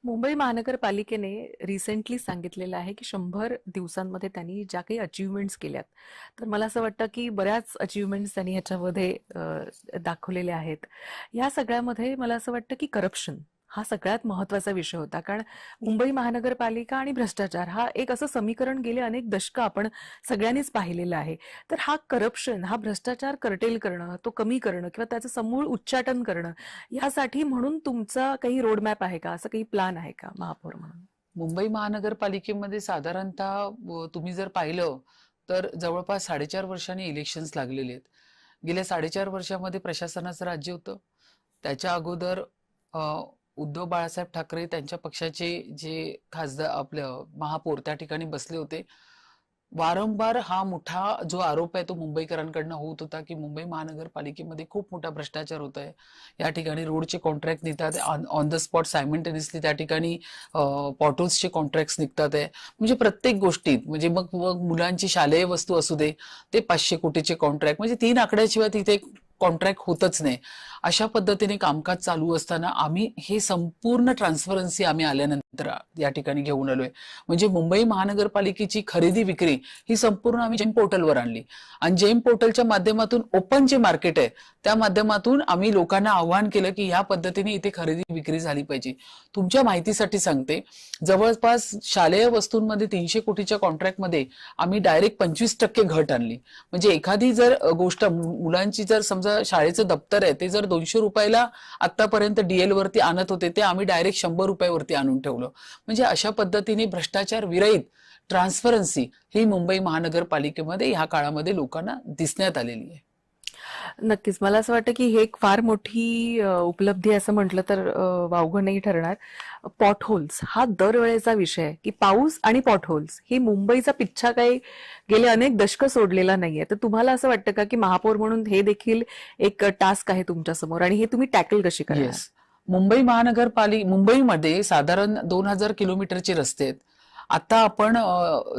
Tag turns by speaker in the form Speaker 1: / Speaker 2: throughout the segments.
Speaker 1: मुंबई महानगरपालिकेने रिसेंटली सांगितलेलं आहे की 100 दिवसांमध्ये त्यांनी ज्या काही अचीवमेंट्स केल्यात, तर मला असं वाटतं की बऱ्याच अचीवमेंट्स त्यांनी ह्याच्यामध्ये दाखवलेल्या आहेत. या सगळ्यामध्ये मला असं वाटतं की करप्शन हा सगळ्यात महत्वाचा विषय होता. कारण मुंबई महानगरपालिका आणि भ्रष्टाचार हा एक असं समीकरण गेले अनेक दशकं आपण सगळ्यांनीच पाहिलेलं आहे. तर हा करप्शन, हा भ्रष्टाचार कर्टेल करणं, तो कमी करणं किंवा त्याचं समूळ उच्चाटन करणं, यासाठी म्हणून तुमचा काही रोडमॅप आहे का? असं काही प्लॅन आहे का महापौर म्हणून?
Speaker 2: मुंबई महानगरपालिकेमध्ये साधारणतः तुम्ही जर पाहिलं तर जवळपास 4.5 वर्षांनी इलेक्शन्स लागलेले आहेत. गेल्या 4.5 वर्षामध्ये प्रशासनाचं राज्य होतं. त्याच्या अगोदर अ, उद्धव बाळासाहेब ठाकरे त्यांच्या पक्षाचे जे खासदार आपलं महापौर त्या ठिकाणी बसले होते. वारंवार हा मोठा जो आरोप आहे तो मुंबईकरांकडनं होत होता की मुंबई महानगरपालिकेमध्ये खूप मोठा भ्रष्टाचार होत आहे. या ठिकाणी रोडचे कॉन्ट्रॅक्ट निघतात, ऑन द स्पॉट सायमल्टेनियसली त्या ठिकाणी पॉटल्सचे कॉन्ट्रॅक्ट निघतात आहे. म्हणजे प्रत्येक गोष्टीत म्हणजे मग मग मुलांची शालेय वस्तू असू दे, ते 500 कोटीचे कॉन्ट्रॅक्ट, म्हणजे 3 आकड्याशिवाय तिथे कॉन्ट्रॅक्ट होतच नाही. अशा पद्धतीने कामकाज चालू असताना आम्ही हे संपूर्ण ट्रान्सपरन्सी आम्ही आल्यानंतर या ठिकाणी घेऊन आलोय. म्हणजे मुंबई महानगरपालिकेची खरेदी विक्री ही संपूर्ण आम्ही जेम पोर्टलवर आणली आणि जेम पोर्टलच्या माध्यमातून ओपन जे मार्केट आहे त्या माध्यमातून आम्ही लोकांना आव्हान केलं की या पद्धतीने इथे खरेदी विक्री झाली पाहिजे. तुमच्या माहितीसाठी सांगते, जवळपास शालेय वस्तूंमध्ये 300 कोटीच्या कॉन्ट्रॅक्टमध्ये आम्ही डायरेक्ट 25% घट आणली. म्हणजे एखादी जर गोष्ट मुलांची जर समजा शाळेचं दप्तर आहे ते जर 200 रुपयाला आतापर्यंत डीएल वरती आणत होते ते आम्ही डायरेक्ट 100 रुपयावरती आणून ठेवलं. म्हणजे अशा पद्धतीने भ्रष्टाचार विरहित ट्रान्सपरन्सी ही मुंबई महानगरपालिकेमध्ये ह्या काळामध्ये लोकांना दिसण्यात आलेली आहे.
Speaker 1: नक्कीच. मला असं वाटतं की हे एक फार मोठी उपलब्धी असं म्हटलं तर वावगं नाही ठरणार. पॉटहोल्स हा दरवेळेचा विषय आहे की पाऊस आणि पॉटहोल्स ही मुंबईचा पिच्छा काही गेले अनेक दशकं सोडलेला नाहीये. तर तुम्हाला असं वाटतं का की महापौर म्हणून हे देखील एक टास्क आहे तुमच्या समोर आणि हे तुम्ही टॅकल कशी करणार?
Speaker 2: येस, मुंबईमध्ये साधारण 2000 किलोमीटरचे रस्ते आहेत. आता आपण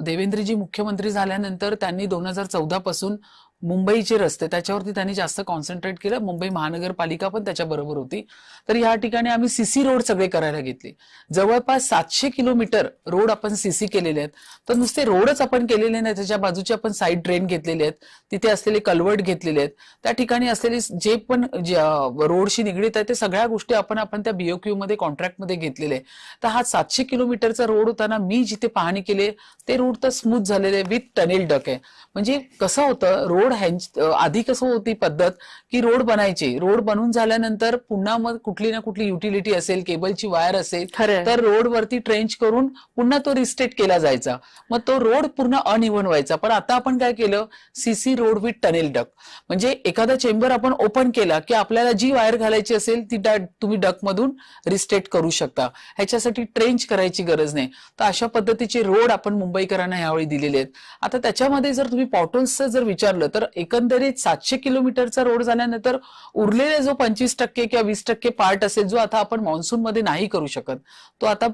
Speaker 2: देवेंद्रजी मुख्यमंत्री झाल्यानंतर त्यांनी 2014 पासून मुंबईचे रस्ते त्याच्यावरती त्यांनी जास्त कॉन्सन्ट्रेट केलं. मुंबई महानगरपालिका पण त्याच्याबरोबर होती. तर या ठिकाणी आम्ही सीसी रोड सगळे करायला घेतले. जवळपास 700 किलोमीटर रोड आपण सीसी केलेले आहेत. तर नुसते रोडच आपण केलेले नाही, त्याच्या बाजूचे आपण साईड ड्रेन घेतलेले आहेत, तिथे असलेले कल्वर्ट घेतलेले आहेत, त्या ठिकाणी असलेले जे पण रोडशी निगडीत आहे ते सगळ्या गोष्टी आपण त्या बीओक्यू मध्ये कॉन्ट्रॅक्टमध्ये घेतलेले आहे. तर हा 700 किलोमीटरचा रोड होताना मी जिथे पाहणी केली ते रोड तर स्मूथ झालेले विथ टनेल डक आहे. म्हणजे कसं होतं, रोड आधी कसं होती पद्धत की रोड बनायचे, रोड बनून झाल्यानंतर पुन्हा मग कुठली ना कुठली युटिलिटी असेल, केबलची वायर असेल तर रोड वरती ट्रेंच करून पुन्हा तो रिस्टेट केला जायचा, मग तो रोड पूर्ण अनइव्हन व्हायचा. पण आता आपण काय केलं, CC road with tunnel duck. म्हणजे एखादा चेंबर आपण ओपन केला की आपल्याला जी वायर घालायची असेल ती तुम्ही डक मधून रिस्टेट करू शकता. ह्याच्यासाठी ट्रेंच करायची गरज नाही. तर अशा पद्धतीचे रोड आपण मुंबईकरांना यावेळी दिलेले आहेत. आता त्याच्यामध्ये जर तुम्ही पॉटल्सचं जर विचारलं तर एकंदरीत 700 किलोमीटरचा रोड झाल्यानंतर उरलेले जो 25% किंवा 20% पार्ट असेल जो आता आपण मान्सून मध्ये नाही करू शकत, तो आता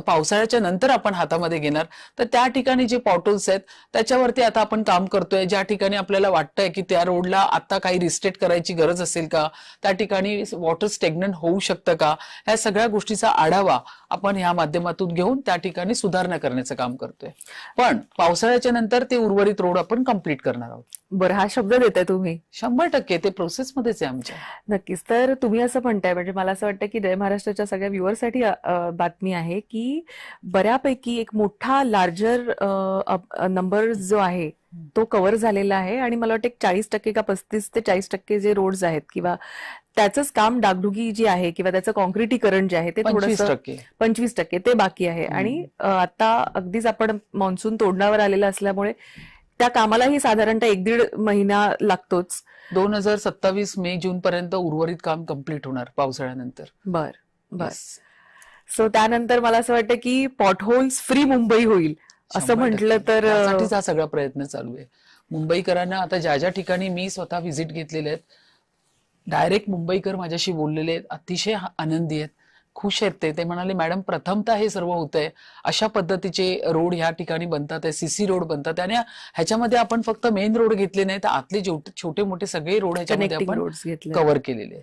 Speaker 2: पावसाळ्याच्या नंतर आपण हातामध्ये घेणार. तर त्या ठिकाणी जे पॉटल्स आहेत त्याच्यावरती आता आपण काम करतोय. ज्या ठिकाणी आपल्याला वाटतंय की त्या रोडला आता काही रिस्टेट करायची गरज असेल का, त्या ठिकाणी वॉटर स्टेग्नंट होऊ शकतं का, ह्या सगळ्या गोष्टीचा आढावा आपण ह्या माध्यमातून घेऊन त्या ठिकाणी सुधारणा करण्याचं काम करतोय. पण पावसाळ्याच्या नंतर ते उर्वरित रोड आपण कंप्लीट करणार आहोत.
Speaker 1: बरं, हा शब्द देताय तुम्ही?
Speaker 2: 100% ते प्रोसेसमध्येच आहे आमच्या.
Speaker 1: नक्कीच. तर तुम्ही असं म्हणताय म्हणजे मला असं वाटतं की जय महाराष्ट्राच्या सगळ्या व्ह्युअरसाठी बातमी आहे की बऱ्यापैकी एक मोठा लार्जर नंबर जो आहे तो कव्हर झालेला आहे आणि मला वाटतं 40% का 35 ते 40% जे रोड्स आहेत किंवा त्याचंच काम, डागडुगी जी आहे किंवा त्याचं कॉन्क्रिटीकरण जे आहे ते थोडंसं 25% ते बाकी आहे. आणि आता अगदीच आपण मान्सून तोंडावर आलेला असल्यामुळे त्या कामालाही साधारणतः 1-1.5 महिना लागतोच.
Speaker 2: 2027 मे जून पर्यंत उर्वरित काम कंप्लीट होणार पावसाळ्यानंतर.
Speaker 1: बर. सो त्यानंतर मला असं वाटतं की पॉटहोल्स फ्री मुंबई होईल असं म्हटलं तर.
Speaker 2: त्यासाठीच हा सगळा प्रयत्न चालू आहे. मुंबईकरांना आता ज्या ज्या ठिकाणी मी स्वतः व्हिजिट घेतलेले आहेत, डायरेक्ट मुंबईकर माझ्याशी बोललेले आहेत, अतिशय आनंदी आहेत, खुश आहेत. ते म्हणाले, मॅडम प्रथमतः हे सर्व होतंय, अशा पद्धतीचे रोड ह्या ठिकाणी बनतात, सीसी रोड बनतात आणि ह्याच्यामध्ये आपण फक्त मेन रोड घेतले नाही तर आतले छोटे मोठे सगळे रोड ह्याच्यामध्ये आपण कव्हर केलेले आहेत.